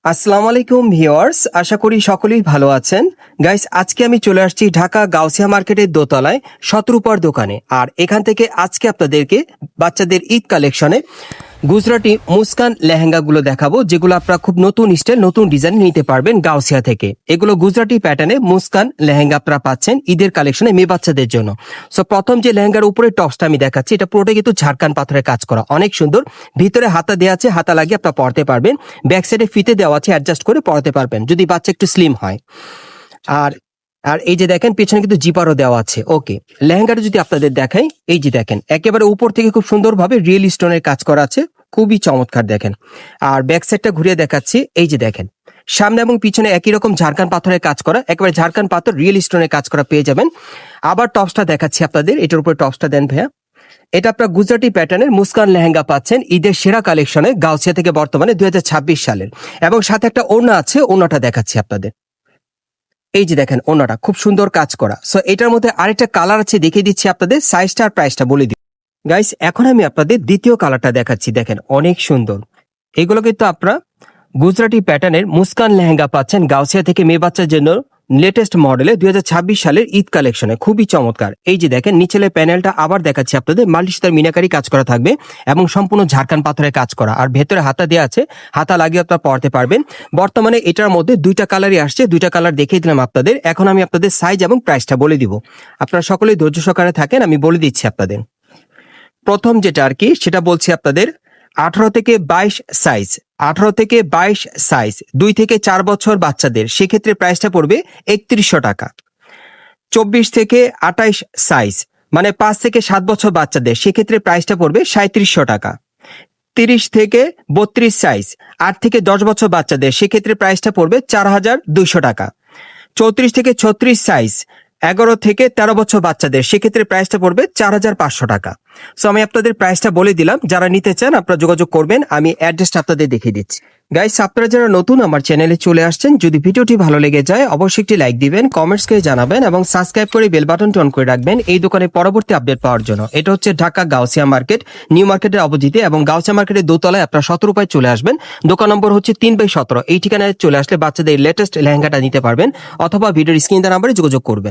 আসসালামু আলাইকুম ভিউয়ার্স, আশা করি সকলেই ভালো আছেন। গাইস, আজকে আমি চলে আসছি ঢাকা গাউসিয়া মার্কেটের দোতলায় শতরূপার দোকানে। আর এখান থেকে আজকে আপনাদেরকে বাচ্চাদের ঈদ কালেকশনে গুজরাটি মুস্কান লেহেঙ্গাগুলো দেখাবো, যেগুলো আপনারা খুব নতুন স্টাইল নতুন ডিজাইন নিতে পারবেন গাউসিয়া থেকে। এগুলো গুজরাটি প্যাটার্নে মুস্কান লেহেঙ্গা আপনারা পাচ্ছেন ঈদের কালেকশনে মেয়ে বাচ্চাদের জন্য। সো প্রথম যে লেহেঙ্গার উপরে টপসটা আমি দেখাচ্ছি, এটা পুরোটা কিন্তু ঝাড়খান পাথরের কাজ করা, অনেক সুন্দর। ভিতরে হাতা দেওয়া আছে, হাতা লাগিয়ে আপনারা পরতে পারবেন। ব্যাক সাইডে ফিতে দেওয়া আছে, অ্যাডজাস্ট করে পরতে পারবেন যদি বাচ্চা একটু স্লিম হয়। আর আর এই যে দেখেন পেছনে কিন্তু জিপারও দেওয়া আছে। ওকে, লেহেঙ্গাটা যদি আপনাদের দেখাই, এই যে দেখেন একেবারে উপর থেকে খুব সুন্দরভাবে রিয়েল স্টোনের কাজ করা আছে, খুবই চমৎকার দেখেন। আর ব্যাক সাইডটা ঘুরিয়ে দেখাচ্ছি, এই যে দেখেন সামনে এবং পিছনে একই রকম ঝাড়খান পাথরের কাজ করা, একেবারে ঝাড়খান পাথর রিয়েল স্টোনের কাজ করা পেয়ে যাবেন। আবার টপসটা দেখাচ্ছি আপনাদের, এটার উপরে টপসটা দেন ভাইয়া। এটা আপনার গুজরাটি প্যাটার্নের মুস্কান লেহেঙ্গা পাচ্ছেন ঈদের সেরা কালেকশনে গাউসিয়া থেকে, বর্তমানে 2026 সালের। এবং সাথে একটা ওড়না আছে, ওড়নাটা দেখাচ্ছি আপনাদের। এই যে দেখেন ওড়নাটা খুব সুন্দর কাজ করা। সো এটার মধ্যে আরেকটা কালার আছে, দেখিয়ে দিচ্ছি আপনাদের, সাইজটা আর প্রাইসটা বলে দিই। গাইস, এখন আমি আপনাদের দ্বিতীয় কালারটা দেখাচ্ছি, দেখেন অনেক সুন্দর। এগুলো কিন্তু আপনারা গুজরাটি প্যাটার্নের মুস্কান লেহেঙ্গা পাচ্ছেন গাউসিয়া থেকে মেয়ে বাচ্চার জন্য লেটেস্ট মডেলে 2026 সালের ঈদ কালেকশনে, খুবই চমৎকার। এই যে দেখেন নিচের প্যানেলটা আবার দেখাচ্ছি আপনাদের, মাল্টি সুতার মিনাকারি কাজ করা থাকবে এবং সম্পূর্ণ ঝাড়খান পাথরের কাজ করা। আর ভেতরে হাতা দেওয়া আছে, হাতা লাগিয়ে আপনারা পরতে পারবেন। বর্তমানে এটার মধ্যে দুইটা কালারই আসছে, দুইটা কালার দেখিয়ে দিলাম আপনাদের। এখন আমি আপনাদের সাইজ এবং প্রাইসটা বলে দিব, আপনারা সকলেই ধৈর্য সহকারে থাকেন, আমি বলে দিচ্ছি আপনাদের। প্রথম যেটা আর কি সেটা বলছি আপনাদের 18 থেকে 22 সাইজ, 18 থেকে 22 সাইজ 2 থেকে 4 বছর বাচ্চাদের, সেক্ষেত্রে প্রাইসটা পড়বে 3100 টাকা। 24 থেকে 28 সাইজ মানে 5 থেকে 7 বছর বাচ্চাদের, সেক্ষেত্রে প্রাইসটা পড়বে 3700 টাকা। 30 থেকে 32 সাইজ 8 থেকে 10 বছর বাচ্চাদের, সেক্ষেত্রে প্রাইসটা পড়বে 4200 টাকা। 34 থেকে 36 সাইজ 11 থেকে 13 বছর বাচ্চাদের, সেক্ষেত্রে প্রাইসটা পড়বে 4500 টাকা। সো আমি আপনাদের প্রাইসটা বলে দিলাম, যারা নিতে চান আপনারা যোগাযোগ করবেন, আমি অ্যাড্রেসটা আপনাদের দেখিয়ে দিচ্ছি। গাইস, আপনারা যারা নতুন আমার চ্যানেলে চলে আসছেন, যদি ভিডিওটি ভালো লেগে যায় অবশ্যই একটি লাইক দিবেন, কমেন্টস করে জানাবেন এবং সাবস্ক্রাইব করে বেল বাটনটি অন করে রাখবেন এই দোকানে পরবর্তী আপডেট পাওয়ার জন্য। এটা হচ্ছে ঢাকা গাউসিয়া মার্কেট, নিউ মার্কেটের অপোজিটে, এবং গাউসিয়া মার্কেটের দোতলায় আপনারা শতরূপায় চলে আসবেন। দোকান নম্বর হচ্ছে 3/17। এই ঠিকানায় চলে আসলে বাচ্চাদের লেটেস্ট লেহেঙ্গাটা নিতে পারবেন, অথবা ভিডিওর স্ক্রিন নাম্বারে যোগাযোগ করবেন।